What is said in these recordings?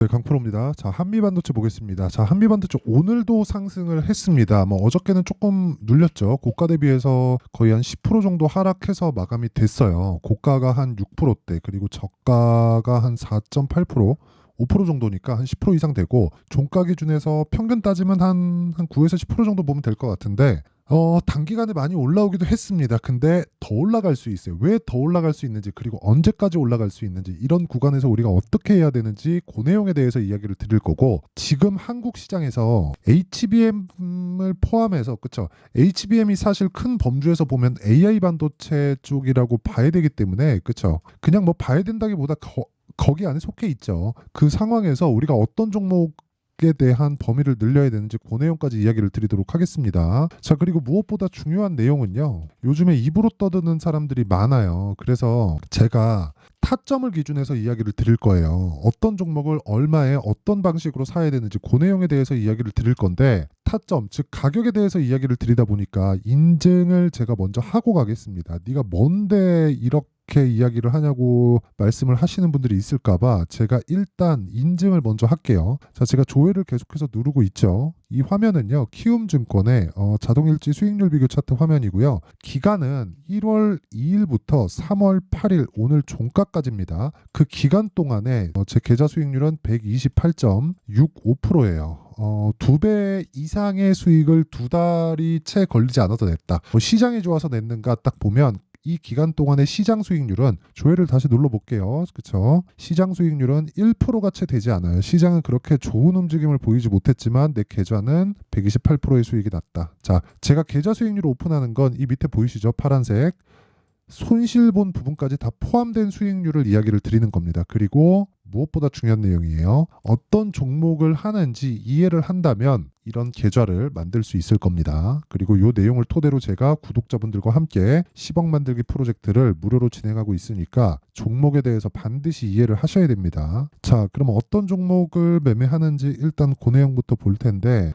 네, 강프로입니다. 자, 한미반도체 보겠습니다. 자, 한미반도체 오늘도 상승을 했습니다. 어저께는 조금 눌렸죠. 고가 대비해서 거의 한 10% 정도 하락해서 마감이 됐어요. 고가가 한 6%대, 그리고 저가가 한 4.8%, 5% 정도니까 한 10% 이상 되고, 종가 기준에서 평균 따지면 한 9에서 10% 정도 보면 될 것 같은데, 단기간에 많이 올라오기도 했습니다. 근데 더 올라갈 수 있어요. 왜 더 올라갈 수 있는지, 그리고 언제까지 올라갈 수 있는지, 이런 구간에서 우리가 어떻게 해야 되는지 그 내용에 대해서 이야기를 드릴 거고, 지금 한국 시장에서 HBM을 포함해서, 그쵸? HBM이 사실 큰 범주에서 보면 AI 반도체 쪽이라고 봐야 되기 때문에, 그쵸? 그냥 뭐 봐야 된다기보다 거기 안에 속해 있죠. 그 상황에서 우리가 어떤 종목에 대한 범위를 늘려야 되는지 그 내용까지 이야기를 드리도록 하겠습니다. 자, 그리고 무엇보다 중요한 내용은요. 요즘에 입으로 떠드는 사람들이 많아요. 그래서 제가 타점을 기준해서 이야기를 드릴 거예요. 어떤 종목을 얼마에 어떤 방식으로 사야 되는지 그 내용에 대해서 이야기를 드릴 건데, 타점, 즉 가격에 대해서 이야기를 드리다 보니까 인증을 제가 먼저 하고 가겠습니다. 네가 뭔데 이렇게 이야기를 하냐고 말씀을 하시는 분들이 있을까봐 제가 일단 인증을 먼저 할게요. 자, 제가 조회를 계속해서 누르고 있죠. 이 화면은요, 키움증권의 자동일지 수익률 비교 차트 화면이고요. 기간은 1월 2일부터 3월 8일 오늘 종가까지입니다. 그 기간 동안에 제 계좌 수익률은 128.65%예요. 2배 이상의 수익을 2달이 채 걸리지 않아도 냈다. 시장이 좋아서 냈는가 딱 보면 이 기간 동안의 시장 수익률은, 조회를 다시 눌러볼게요. 그쵸? 시장 수익률은 1%가 채 되지 않아요. 시장은 그렇게 좋은 움직임을 보이지 못했지만 내 계좌는 128%의 수익이 났다. 자, 제가 계좌 수익률을 오픈하는 건 이 밑에 보이시죠? 파란색. 손실본 부분까지 다 포함된 수익률을 이야기를 드리는 겁니다. 그리고 무엇보다 중요한 내용이에요. 어떤 종목을 하는지 이해를 한다면 이런 계좌를 만들 수 있을 겁니다. 그리고 이 내용을 토대로 제가 구독자분들과 함께 10억 만들기 프로젝트를 무료로 진행하고 있으니까 종목에 대해서 반드시 이해를 하셔야 됩니다. 자, 그럼 어떤 종목을 매매하는지 일단 그 내용부터 볼 텐데,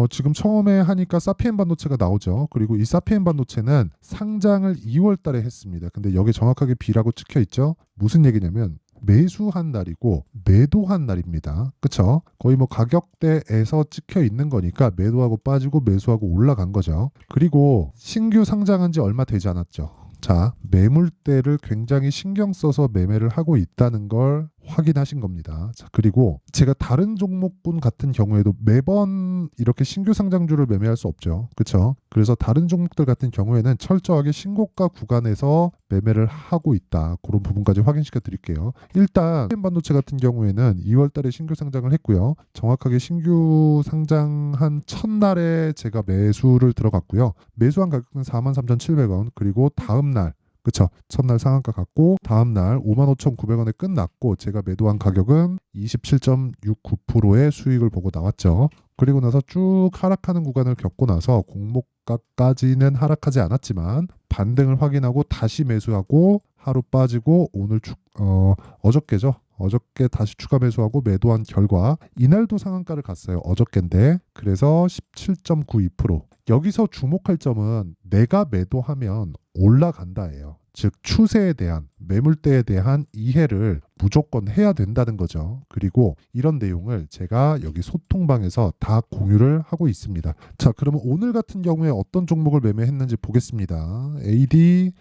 지금 처음에 하니까 사피엔 반도체가 나오죠. 그리고 이 사피엔 반도체는 상장을 2월 달에 했습니다. 근데 여기 정확하게 B라고 찍혀 있죠. 무슨 얘기냐면 매수한 날이고 매도한 날입니다. 그쵸? 거의 뭐 가격대에서 찍혀 있는 거니까 매도하고 빠지고 매수하고 올라간 거죠. 그리고 신규 상장한 지 얼마 되지 않았죠. 자, 매물대를 굉장히 신경 써서 매매를 하고 있다는 걸 확인하신 겁니다. 자, 그리고 제가 다른 종목군 같은 경우에도 매번 이렇게 신규 상장주를 매매할 수 없죠. 그렇죠? 그래서 다른 종목들 같은 경우에는 철저하게 신고가 구간에서 매매를 하고 있다. 그런 부분까지 확인시켜 드릴게요. 일단 반도체 같은 경우에는 2월 달에 신규 상장을 했고요. 정확하게 신규 상장한 첫날에 제가 매수를 들어갔고요. 매수한 가격은 43,700원. 그리고 다음 날, 그쵸? 첫날 상한가 갔고 다음날 55,900원에 끝났고, 제가 매도한 가격은 27.69%의 수익을 보고 나왔죠. 그리고 나서 쭉 하락하는 구간을 겪고 나서 공모가까지는 하락하지 않았지만 반등을 확인하고 다시 매수하고 하루 빠지고 오늘 어저께죠. 어저께 다시 추가 매수하고 매도한 결과 이날도 상한가를 갔어요. 어저께인데. 그래서 17.92%. 여기서 주목할 점은 내가 매도하면 올라간다예요. 즉 추세에 대한, 매물대에 대한 이해를 무조건 해야 된다는 거죠. 그리고 이런 내용을 제가 여기 소통방에서 다 공유를 하고 있습니다. 자, 그러면 오늘 같은 경우에 어떤 종목을 매매했는지 보겠습니다. AD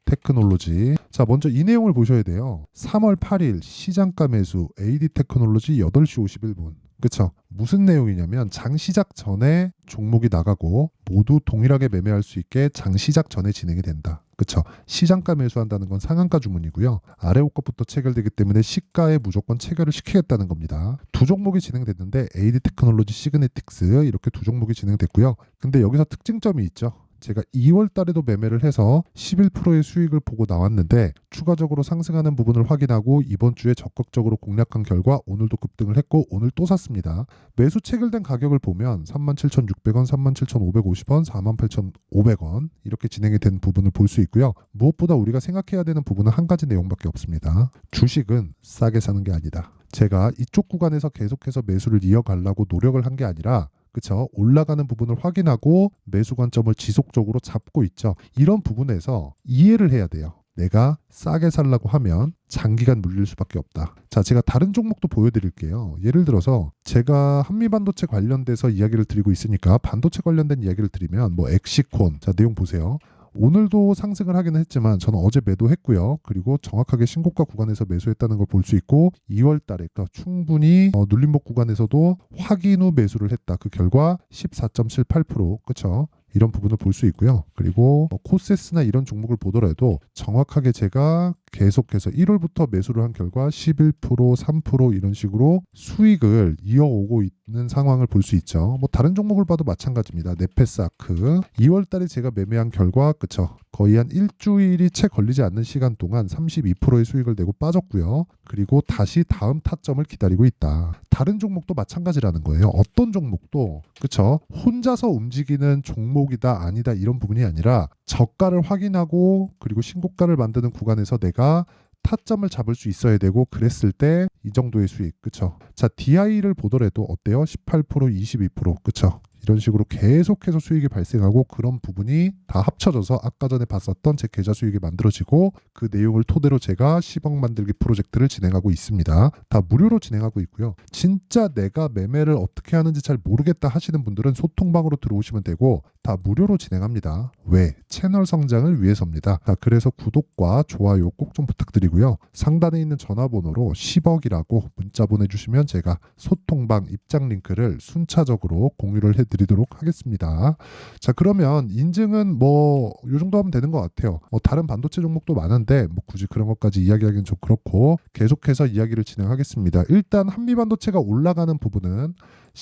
테크놀로지. 자, 먼저 이 내용을 보셔야 돼요. 3월 8일 시장가 매수 AD 테크놀로지 8시 51분. 그쵸? 무슨 내용이냐면 장 시작 전에 종목이 나가고 모두 동일하게 매매할 수 있게 장 시작 전에 진행이 된다. 그쵸? 시장가 매수한다는 건 상한가 주문이고요. 아래 옷값부터 체결되기 때문에 시가에 무조건 체결을 시키겠다는 겁니다. 두 종목이 진행됐는데 AD 테크놀로지, 시그네틱스 이렇게 두 종목이 진행됐고요. 근데 여기서 특징점이 있죠. 제가 2월 달에도 매매를 해서 11%의 수익을 보고 나왔는데 추가적으로 상승하는 부분을 확인하고 이번 주에 적극적으로 공략한 결과 오늘도 급등을 했고 오늘 또 샀습니다. 매수 체결된 가격을 보면 37,600원, 37,550원, 48,500원 이렇게 진행이 된 부분을 볼 수 있고요. 무엇보다 우리가 생각해야 되는 부분은 한 가지 내용밖에 없습니다. 주식은 싸게 사는 게 아니다. 제가 이쪽 구간에서 계속해서 매수를 이어가려고 노력을 한 게 아니라, 그쵸? 올라가는 부분을 확인하고 매수 관점을 지속적으로 잡고 있죠. 이런 부분에서 이해를 해야 돼요. 내가 싸게 살라고 하면 장기간 물릴 수밖에 없다. 자, 제가 다른 종목도 보여드릴게요. 예를 들어서 제가 한미반도체 관련돼서 이야기를 드리고 있으니까 반도체 관련된 이야기를 드리면 뭐 엑시콘, 자 내용 보세요. 오늘도 상승을 하기는 했지만 저는 어제 매도했고요. 그리고 정확하게 신고가 구간에서 매수했다는 걸 볼 수 있고 2월 달에 그러니까 충분히 눌림목 구간에서도 확인 후 매수를 했다. 그 결과 14.78% 그렇죠? 이런 부분을 볼 수 있고요. 그리고 코세스나 이런 종목을 보더라도 정확하게 제가 계속해서 1월부터 매수를 한 결과 11%, 3% 이런 식으로 수익을 이어오고 있는 상황을 볼 수 있죠. 뭐 다른 종목을 봐도 마찬가지입니다. 네페사크 2월 달에 제가 매매한 결과 그쵸? 거의 한 일주일이 채 걸리지 않는 시간 동안 32%의 수익을 내고 빠졌고요. 그리고 다시 다음 타점을 기다리고 있다. 다른 종목도 마찬가지라는 거예요. 어떤 종목도 그쵸? 혼자서 움직이는 종목이다 아니다 이런 부분이 아니라 저가를 확인하고 그리고 신고가를 만드는 구간에서 내가 타점을 잡을 수 있어야 되고 그랬을 때 이 정도의 수익 그쵸? 자 DI를 보더라도 어때요? 18%, 22% 그쵸? 이런 식으로 계속해서 수익이 발생하고 그런 부분이 다 합쳐져서 아까 전에 봤었던 제 계좌 수익이 만들어지고 그 내용을 토대로 제가 10억 만들기 프로젝트를 진행하고 있습니다. 다 무료로 진행하고 있고요. 진짜 내가 매매를 어떻게 하는지 잘 모르겠다 하시는 분들은 소통방으로 들어오시면 되고 다 무료로 진행합니다. 왜? 채널 성장을 위해서입니다. 자, 그래서 구독과 좋아요 꼭 좀 부탁드리고요. 상단에 있는 전화번호로 10억이라고 문자 보내주시면 제가 소통방 입장 링크를 순차적으로 공유를 해드리도록 하겠습니다. 자 그러면 인증은 뭐 이 정도 하면 되는 것 같아요. 다른 반도체 종목도 많은데 뭐 굳이 그런 것까지 이야기하기는 좀 그렇고 계속해서 이야기를 진행하겠습니다. 일단 한미반도체가 올라가는 부분은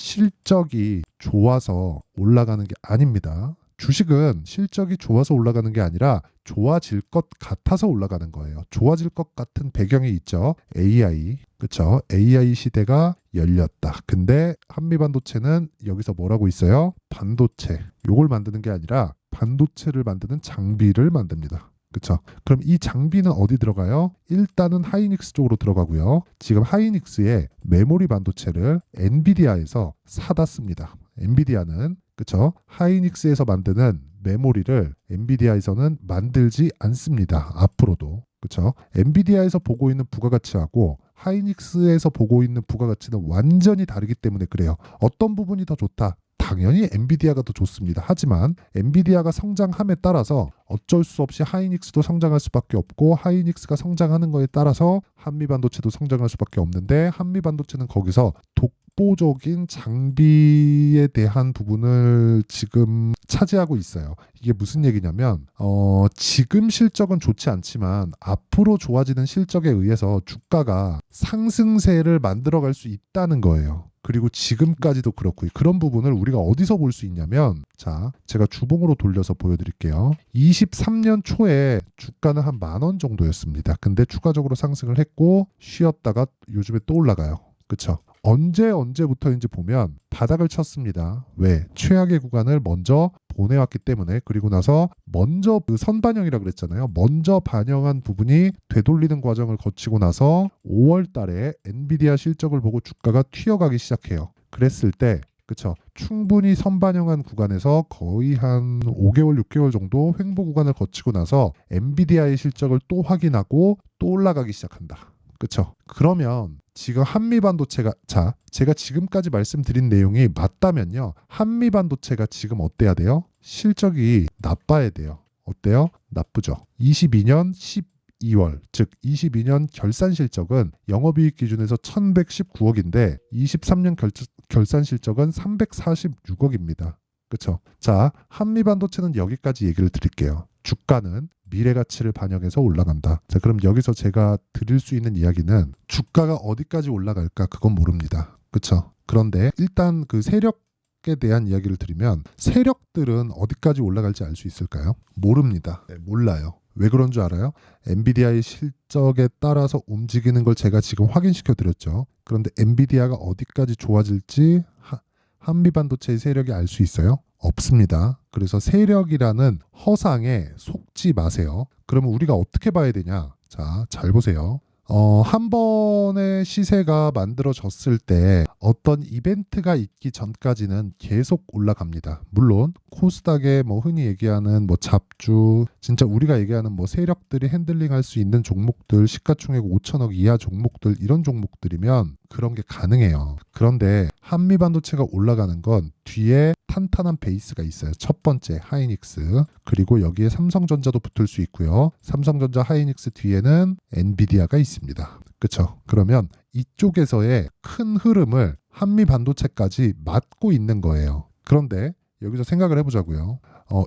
실적이 좋아서 올라가는 게 아닙니다. 주식은 실적이 좋아서 올라가는 게 아니라 좋아질 것 같아서 올라가는 거예요. 좋아질 것 같은 배경이 있죠. AI, 그렇죠? AI 시대가 열렸다. 근데 한미반도체는 여기서 뭐라고 있어요? 반도체. 요걸 만드는 게 아니라 반도체를 만드는 장비를 만듭니다. 그렇죠? 그럼 이 장비는 어디 들어가요? 일단은 하이닉스 쪽으로 들어가고요. 지금 하이닉스의 메모리 반도체를 엔비디아에서 사다 씁니다. 엔비디아는 그렇죠? 하이닉스에서 만드는 메모리를 엔비디아에서는 만들지 않습니다. 앞으로도. 그렇죠? 엔비디아에서 보고 있는 부가가치하고 하이닉스에서 보고 있는 부가가치는 완전히 다르기 때문에 그래요. 어떤 부분이 더 좋다? 당연히 엔비디아가 더 좋습니다. 하지만 엔비디아가 성장함에 따라서 어쩔 수 없이 하이닉스도 성장할 수밖에 없고 하이닉스가 성장하는 거에 따라서 한미반도체도 성장할 수밖에 없는데 한미반도체는 거기서 독보적인 장비에 대한 부분을 지금 차지하고 있어요. 이게 무슨 얘기냐면 지금 실적은 좋지 않지만 앞으로 좋아지는 실적에 의해서 주가가 상승세를 만들어갈 수 있다는 거예요. 그리고 지금까지도 그렇고 그런 부분을 우리가 어디서 볼 수 있냐면 자 제가 주봉으로 돌려서 보여드릴게요. 23년 초에 주가는 한 10,000원 정도였습니다. 근데 추가적으로 상승을 했고 쉬었다가 요즘에 또 올라가요. 그쵸? 언제부터인지 보면 바닥을 쳤습니다. 왜? 최악의 구간을 먼저 보내왔기 때문에 그리고 나서 먼저 그 선반영이라 그랬잖아요. 먼저 반영한 부분이 되돌리는 과정을 거치고 나서 5월 달에 엔비디아 실적을 보고 주가가 튀어가기 시작해요. 그랬을 때 그쵸? 충분히 선반영한 구간에서 거의 한 5개월, 6개월 정도 횡보 구간을 거치고 나서 엔비디아의 실적을 또 확인하고 또 올라가기 시작한다. 그쵸? 그러면 지금 한미반도체가 자 제가 지금까지 말씀드린 내용이 맞다면요. 한미반도체가 지금 어때야 돼요? 실적이 나빠야 돼요. 어때요? 나쁘죠. 22년 12월 즉 22년 결산 실적은 영업이익 기준에서 1119억인데 23년 결산 실적은 346억입니다. 그렇죠? 자, 한미반도체는 여기까지 얘기를 드릴게요. 주가는 미래 가치를 반영해서 올라간다. 자, 그럼 여기서 제가 드릴 수 있는 이야기는 주가가 어디까지 올라갈까 그건 모릅니다. 그렇죠? 그런데 일단 그 세력에 대한 이야기를 드리면 세력들은 어디까지 올라갈지 알 수 있을까요? 모릅니다. 네, 몰라요. 왜 그런 줄 알아요? 엔비디아의 실적에 따라서 움직이는 걸 제가 지금 확인시켜 드렸죠. 그런데 엔비디아가 어디까지 좋아질지 한미반도체의 세력이 알 수 있어요? 없습니다. 그래서 세력이라는 허상에 속지 마세요. 그러면 우리가 어떻게 봐야 되냐? 자, 잘 보세요. 한 번의 시세가 만들어졌을 때 어떤 이벤트가 있기 전까지는 계속 올라갑니다. 물론 코스닥에 뭐 흔히 얘기하는 뭐 잡주, 진짜 우리가 얘기하는 뭐 세력들이 핸들링할 수 있는 종목들, 시가총액 5천억 이하 종목들, 이런 종목들이면 그런 게 가능해요. 그런데 한미반도체가 올라가는 건 뒤에 탄탄한 베이스가 있어요. 첫 번째 하이닉스, 그리고 여기에 삼성전자도 붙을 수 있고요. 삼성전자, 하이닉스 뒤에는 엔비디아가 있습니다. 그렇죠? 그러면 이쪽에서의 큰 흐름을 한미반도체까지 맡고 있는 거예요. 그런데 여기서 생각을 해보자고요.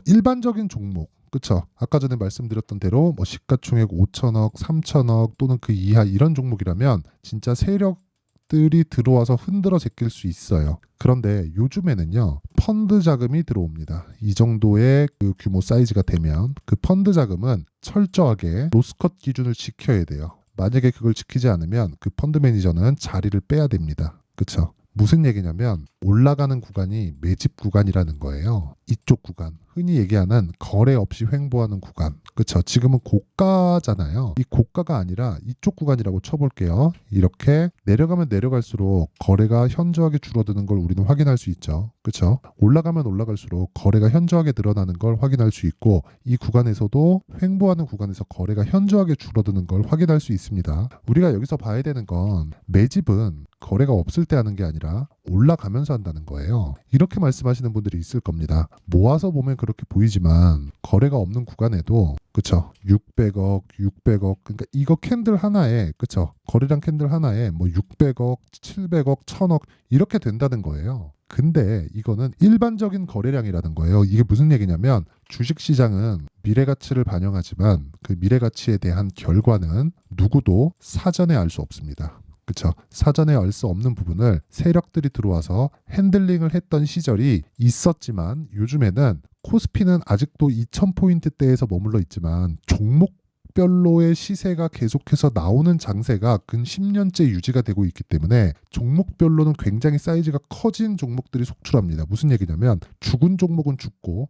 일반적인 종목, 그쵸? 아까 전에 말씀드렸던 대로 뭐 시가총액 5천억, 3천억 또는 그 이하 이런 종목이라면 진짜 세력들이 들어와서 흔들어 제낄 수 있어요. 그런데 요즘에는요, 펀드 자금이 들어옵니다. 이 정도의 그 규모 사이즈가 되면 그 펀드 자금은 철저하게 로스컷 기준을 지켜야 돼요. 만약에 그걸 지키지 않으면 그 펀드 매니저는 자리를 빼야 됩니다. 그쵸? 무슨 얘기냐면 올라가는 구간이 매집 구간이라는 거예요. 이쪽 구간, 흔히 얘기하는 거래 없이 횡보하는 구간. 그쵸? 지금은 고가잖아요. 이 고가가 아니라 이쪽 구간이라고 쳐볼게요. 이렇게 내려가면 내려갈수록 거래가 현저하게 줄어드는 걸 우리는 확인할 수 있죠. 그쵸? 올라가면 올라갈수록 거래가 현저하게 늘어나는 걸 확인할 수 있고, 이 구간에서도 횡보하는 구간에서 거래가 현저하게 줄어드는 걸 확인할 수 있습니다. 우리가 여기서 봐야 되는 건 매집은 거래가 없을 때 하는 게 아니라 올라가면서 한다는 거예요. 이렇게 말씀하시는 분들이 있을 겁니다. 모아서 보면 그렇게 보이지만 거래가 없는 구간에도, 그쵸? 600억, 600억, 그러니까 이거 캔들 하나에, 그쵸? 거래량 캔들 하나에 뭐 600억, 700억, 1000억 이렇게 된다는 거예요. 근데 이거는 일반적인 거래량이라는 거예요. 이게 무슨 얘기냐면 주식시장은 미래가치를 반영하지만 그 미래가치에 대한 결과는 누구도 사전에 알 수 없습니다. 그쵸? 사전에 알 수 없는 부분을 세력들이 들어와서 핸들링을 했던 시절이 있었지만, 요즘에는 코스피는 아직도 2000포인트대에서 머물러 있지만 종목별로의 시세가 계속해서 나오는 장세가 근 10년째 유지가 되고 있기 때문에 종목별로는 굉장히 사이즈가 커진 종목들이 속출합니다. 무슨 얘기냐면 죽은 종목은 죽고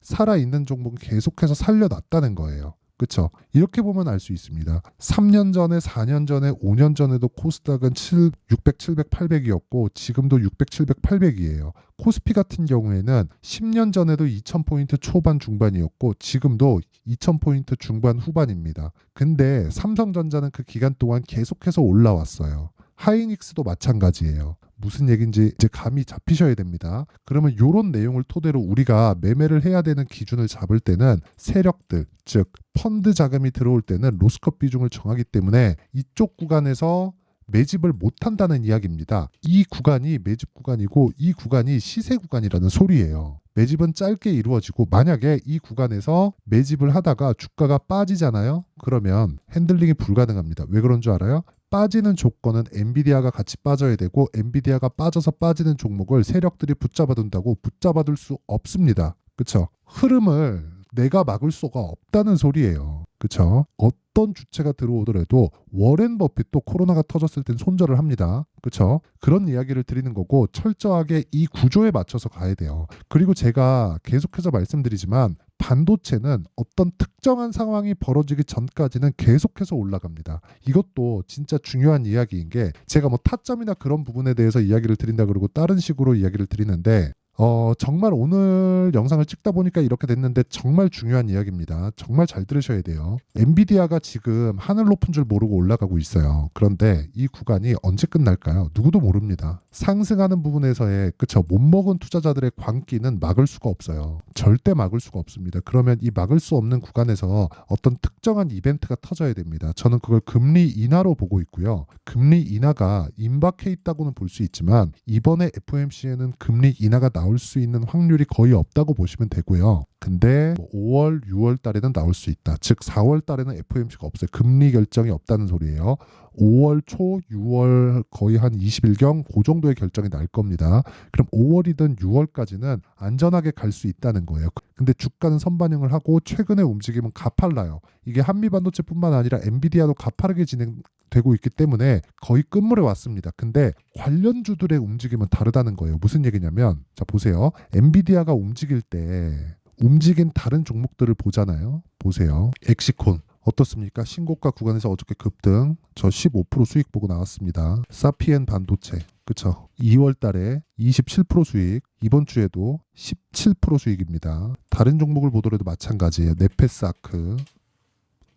살아있는 종목은 계속해서 살려놨다는 거예요. 그렇죠? 이렇게 보면 알 수 있습니다. 3년 전에, 4년 전에, 5년 전에도 코스닥은 600, 700, 800이었고 지금도 600, 700, 800이에요. 코스피 같은 경우에는 10년 전에도 2000포인트 초반 중반이었고 지금도 2000포인트 중반 후반입니다. 근데 삼성전자는 그 기간 동안 계속해서 올라왔어요. 하이닉스도 마찬가지예요. 무슨 얘기인지 이제 감이 잡히셔야 됩니다. 그러면 이런 내용을 토대로 우리가 매매를 해야 되는 기준을 잡을 때는 세력들, 즉 펀드 자금이 들어올 때는 로스컷 비중을 정하기 때문에 이쪽 구간에서 매집을 못한다는 이야기입니다. 이 구간이 매집 구간이고 이 구간이 시세 구간이라는 소리예요. 매집은 짧게 이루어지고 만약에 이 구간에서 매집을 하다가 주가가 빠지잖아요. 그러면 핸들링이 불가능합니다. 왜 그런 줄 알아요? 빠지는 조건은 엔비디아가 같이 빠져야 되고 엔비디아가 빠져서 빠지는 종목을 세력들이 붙잡아둔다고 붙잡아둘 수 없습니다. 그쵸? 흐름을 내가 막을 수가 없다는 소리예요. 그쵸? 어떤 주체가 들어오더라도 워렌 버핏도 코로나가 터졌을 땐 손절을 합니다. 그쵸? 그런 이야기를 드리는 거고 철저하게 이 구조에 맞춰서 가야 돼요. 그리고 제가 계속해서 말씀드리지만 반도체는 어떤 특정한 상황이 벌어지기 전까지는 계속해서 올라갑니다. 이것도 진짜 중요한 이야기인 게 제가 뭐 타점이나 그런 부분에 대해서 이야기를 드린다 그러고 다른 식으로 이야기를 드리는데 정말 오늘 영상을 찍다 보니까 이렇게 됐는데 정말 중요한 이야기입니다. 정말 잘 들으셔야 돼요. 엔비디아가 지금 하늘 높은 줄 모르고 올라가고 있어요. 그런데 이 구간이 언제 끝날까요? 누구도 모릅니다. 상승하는 부분에서의 그쵸 못 먹은 투자자들의 광기는 막을 수가 없어요. 절대 막을 수가 없습니다. 그러면 이 막을 수 없는 구간에서 어떤 특정한 이벤트가 터져야 됩니다. 저는 그걸 금리 인하로 보고 있고요. 금리 인하가 임박해 있다고는 볼 수 있지만 이번에 FOMC에는 금리 인하가 나올 수 있는 확률이 거의 없다고 보시면 되고요. 근데 5월, 6월 달에는 나올 수 있다. 즉 4월 달에는 FOMC가 없어요. 금리 결정이 없다는 소리예요. 5월 초, 6월 거의 한 20일경 그 정도의 결정이 날 겁니다. 그럼 5월이든 6월까지는 안전하게 갈 수 있다는 거예요. 근데 주가는 선반영을 하고 최근의 움직임은 가팔라요. 이게 한미반도체뿐만 아니라 엔비디아도 가파르게 진행되고 있기 때문에 거의 끝물에 왔습니다. 근데 관련주들의 움직임은 다르다는 거예요. 무슨 얘기냐면 자 보세요. 엔비디아가 움직일 때 움직인 다른 종목들을 보잖아요. 보세요. 엑시콘 어떻습니까? 신고가 구간에서 어저께 급등, 저 15% 수익 보고 나왔습니다. 사피엔 반도체, 그쵸? 2월 달에 27% 수익, 이번 주에도 17% 수익입니다. 다른 종목을 보더라도 마찬가지예요. 네페스아크.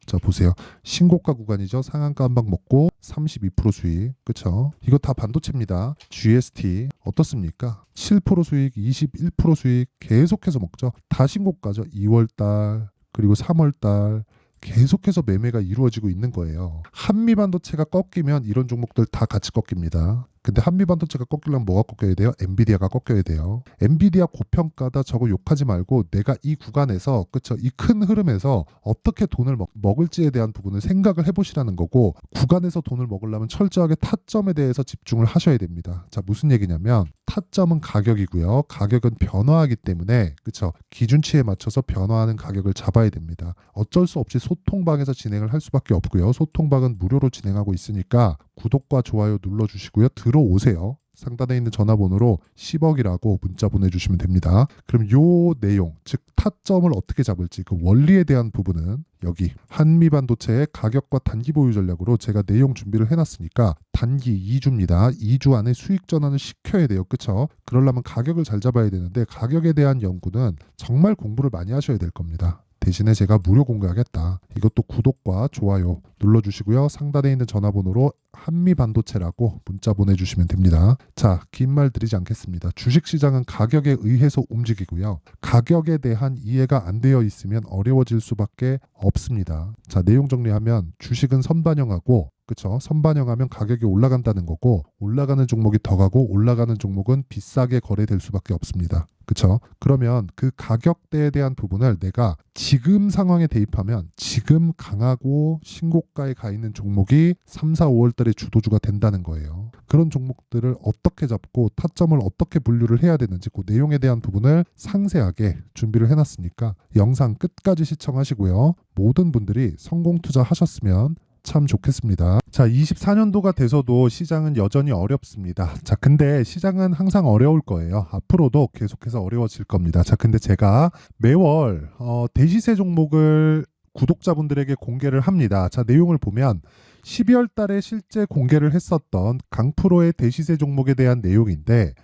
자, 보세요. 신고가 구간이죠. 상한가 한 방 먹고 32% 수익. 그쵸? 이거 다 반도체입니다. GST 어떻습니까? 7% 수익, 21% 수익 계속해서 먹죠. 다 신고가죠. 2월 달, 그리고 3월 달 계속해서 매매가 이루어지고 있는 거예요. 한미반도체가 꺾이면 이런 종목들 다 같이 꺾입니다. 근데 한미반도체가 꺾이려면 뭐가 꺾여야 돼요? 엔비디아가 꺾여야 돼요. 엔비디아 고평가다 저거 욕하지 말고 내가 이 구간에서, 그쵸? 이 큰 흐름에서 어떻게 돈을 먹을지에 대한 부분을 생각을 해보시라는 거고, 구간에서 돈을 먹으려면 철저하게 타점에 대해서 집중을 하셔야 됩니다. 자, 무슨 얘기냐면 타점은 가격이고요. 가격은 변화하기 때문에, 그쵸? 기준치에 맞춰서 변화하는 가격을 잡아야 됩니다. 어쩔 수 없이 소통방에서 진행을 할 수밖에 없고요. 소통방은 무료로 진행하고 있으니까 구독과 좋아요 눌러주시고요. 들어오세요. 상단에 있는 전화번호로 10억이라고 문자 보내주시면 됩니다. 그럼 요 내용, 즉 타점을 어떻게 잡을지 그 원리에 대한 부분은 여기 한미반도체의 가격과 단기 보유 전략으로 제가 내용 준비를 해놨으니까 단기 2주입니다. 2주 안에 수익 전환을 시켜야 돼요. 그쵸? 그러려면 가격을 잘 잡아야 되는데 가격에 대한 연구는 정말 공부를 많이 하셔야 될 겁니다. 대신에 제가 무료 공개하겠다. 이것도 구독과 좋아요 눌러주시고요. 상단에 있는 전화번호로 한미반도체라고 문자 보내주시면 됩니다. 자, 긴 말 드리지 않겠습니다. 주식시장은 가격에 의해서 움직이고요. 가격에 대한 이해가 안 되어 있으면 어려워질 수밖에 없습니다. 자, 내용 정리하면 주식은 선반영하고, 그쵸? 선반영하면 가격이 올라간다는 거고, 올라가는 종목이 더 가고 올라가는 종목은 비싸게 거래될 수밖에 없습니다. 그쵸? 그러면 그 가격대에 대한 부분을 내가 지금 상황에 대입하면 지금 강하고 신고가에 가 있는 종목이 3, 4, 5월 달에 주도주가 된다는 거예요. 그런 종목들을 어떻게 잡고 타점을 어떻게 분류를 해야 되는지 그 내용에 대한 부분을 상세하게 준비를 해놨으니까 영상 끝까지 시청하시고요. 모든 분들이 성공 투자하셨으면 참 좋겠습니다. 자, 24년도가 돼서도 시장은 여전히 어렵습니다. 자, 근데 시장은 항상 어려울 거예요. 앞으로도 계속해서 어려워질 겁니다. 자, 근데 제가 매월 대시세 종목을 구독자분들에게 공개를 합니다. 자, 내용을 보면 12월 달에 실제 공개를 했었던 강프로의 대시세 종목에 대한 내용인데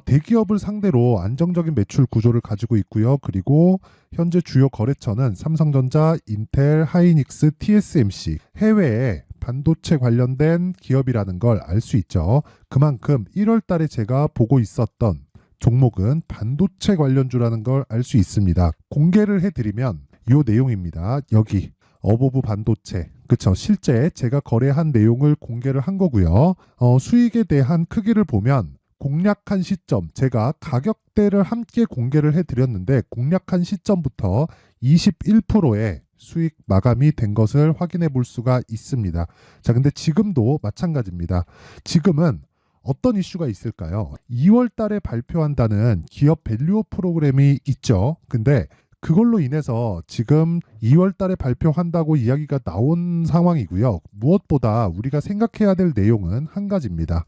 대기업을 상대로 안정적인 매출 구조를 가지고 있고요. 그리고 현재 주요 거래처는 삼성전자, 인텔, 하이닉스, TSMC, 해외에 반도체 관련된 기업이라는 걸 알 수 있죠. 그만큼 1월 달에 제가 보고 있었던 종목은 반도체 관련주라는 걸 알 수 있습니다. 공개를 해드리면 이 내용입니다. 여기 어보브 반도체, 그쵸? 실제 제가 거래한 내용을 공개를 한 거고요. 수익에 대한 크기를 보면 공략한 시점, 제가 가격대를 함께 공개를 해드렸는데 공략한 시점부터 21%의 수익 마감이 된 것을 확인해 볼 수가 있습니다. 자, 근데 지금도 마찬가지입니다. 지금은 어떤 이슈가 있을까요? 2월 달에 발표한다는 기업 밸류업 프로그램이 있죠. 근데 그걸로 인해서 지금 2월 달에 발표한다고 이야기가 나온 상황이고요. 무엇보다 우리가 생각해야 될 내용은 한 가지입니다.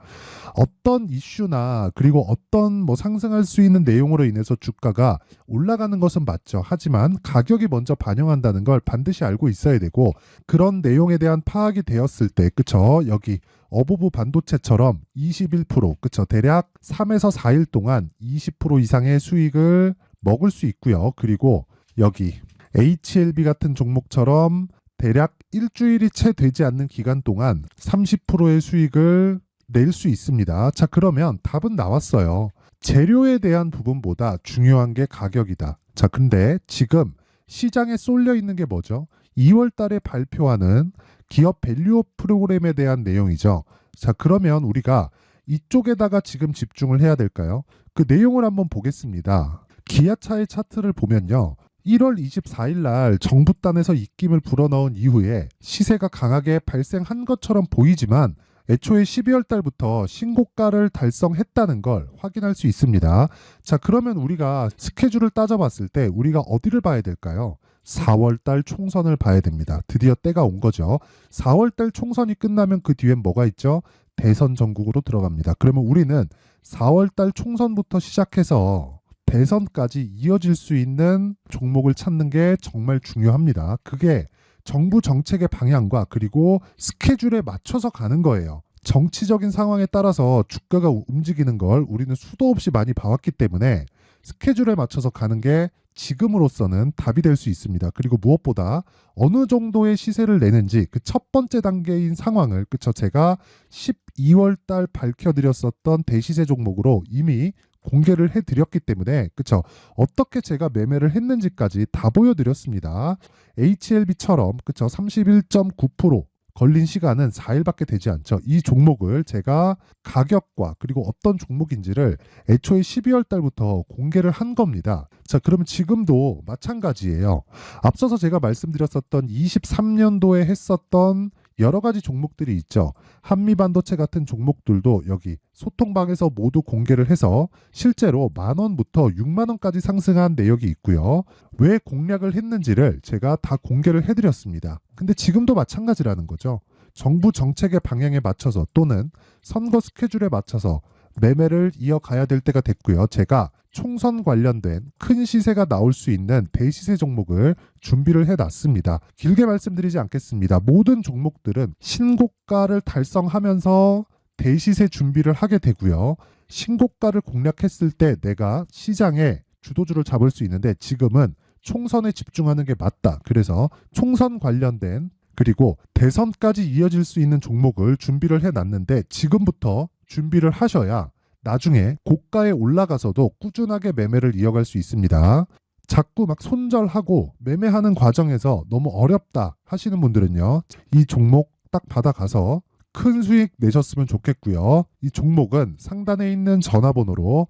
어떤 이슈나 그리고 어떤 상승할 수 있는 내용으로 인해서 주가가 올라가는 것은 맞죠. 하지만 가격이 먼저 반영한다는 걸 반드시 알고 있어야 되고, 그런 내용에 대한 파악이 되었을 때, 그쵸? 여기 어보브 반도체처럼 21%, 그쵸? 대략 3에서 4일 동안 20% 이상의 수익을 먹을 수 있고요. 그리고 여기 HLB 같은 종목처럼 대략 일주일이 채 되지 않는 기간 동안 30%의 수익을 낼 수 있습니다. 자, 그러면 답은 나왔어요. 재료에 대한 부분보다 중요한 게 가격이다. 자, 근데 지금 시장에 쏠려 있는 게 뭐죠? 2월 달에 발표하는 기업 밸류업 프로그램에 대한 내용이죠. 자, 그러면 우리가 이쪽에다가 지금 집중을 해야 될까요? 그 내용을 한번 보겠습니다. 기아차의 차트를 보면요. 1월 24일 날 정부단에서 입김을 불어넣은 이후에 시세가 강하게 발생한 것처럼 보이지만 애초에 12월 달부터 신고가를 달성했다는 걸 확인할 수 있습니다. 자, 그러면 우리가 스케줄을 따져봤을 때 우리가 어디를 봐야 될까요? 4월 달 총선을 봐야 됩니다. 드디어 때가 온 거죠. 4월 달 총선이 끝나면 그 뒤엔 뭐가 있죠? 대선 전국으로 들어갑니다. 그러면 우리는 4월 달 총선부터 시작해서 대선까지 이어질 수 있는 종목을 찾는 게 정말 중요합니다. 그게 정부 정책의 방향과 그리고 스케줄에 맞춰서 가는 거예요. 정치적인 상황에 따라서 주가가 움직이는 걸 우리는 수도 없이 많이 봐왔기 때문에 스케줄에 맞춰서 가는 게 지금으로서는 답이 될 수 있습니다. 그리고 무엇보다 어느 정도의 시세를 내는지 그 첫 번째 단계인 상황을 그쵸 제가 12월 달 밝혀드렸었던 대시세 종목으로 이미 공개를 해드렸기 때문에 그쵸 어떻게 제가 매매를 했는지까지 다 보여드렸습니다. HLB처럼 그쵸 31.9% 걸린 시간은 4일밖에 되지 않죠. 이 종목을 제가 가격과 그리고 어떤 종목인지를 애초에 12월 달부터 공개를 한 겁니다. 자, 그러면 지금도 마찬가지예요. 앞서서 제가 말씀드렸었던 23년도에 했었던 여러 가지 종목들이 있죠. 한미반도체 같은 종목들도 여기 소통방에서 모두 공개를 해서 실제로 10,000원부터 60,000원까지 상승한 내역이 있고요. 왜 공략을 했는지를 제가 다 공개를 해드렸습니다. 근데 지금도 마찬가지라는 거죠. 정부 정책의 방향에 맞춰서 또는 선거 스케줄에 맞춰서 매매를 이어가야 될 때가 됐고요. 제가 총선 관련된 큰 시세가 나올 수 있는 대시세 종목을 준비를 해놨습니다. 길게 말씀드리지 않겠습니다. 모든 종목들은 신고가를 달성하면서 대시세 준비를 하게 되고요. 신고가를 공략했을 때 내가 시장에 주도주를 잡을 수 있는데 지금은 총선에 집중하는 게 맞다. 그래서 총선 관련된 그리고 대선까지 이어질 수 있는 종목을 준비를 해놨는데 지금부터 준비를 하셔야 나중에 고가에 올라가서도 꾸준하게 매매를 이어갈 수 있습니다. 자꾸 막 손절하고 매매하는 과정에서 너무 어렵다 하시는 분들은요. 이 종목 딱 받아가서 큰 수익 내셨으면 좋겠고요. 이 종목은 상단에 있는 전화번호로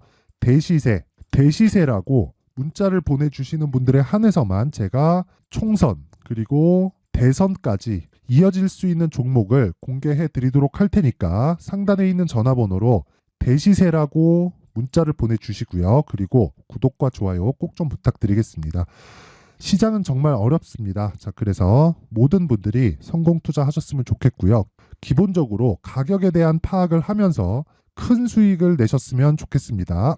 대시세라고 문자를 보내주시는 분들에 한해서만 제가 총선 그리고 대선까지 이어질 수 있는 종목을 공개해 드리도록 할 테니까 상단에 있는 전화번호로 대시세라고 문자를 보내주시고요. 그리고 구독과 좋아요 꼭 좀 부탁드리겠습니다. 시장은 정말 어렵습니다. 자, 그래서 모든 분들이 성공 투자하셨으면 좋겠고요. 기본적으로 가격에 대한 파악을 하면서 큰 수익을 내셨으면 좋겠습니다.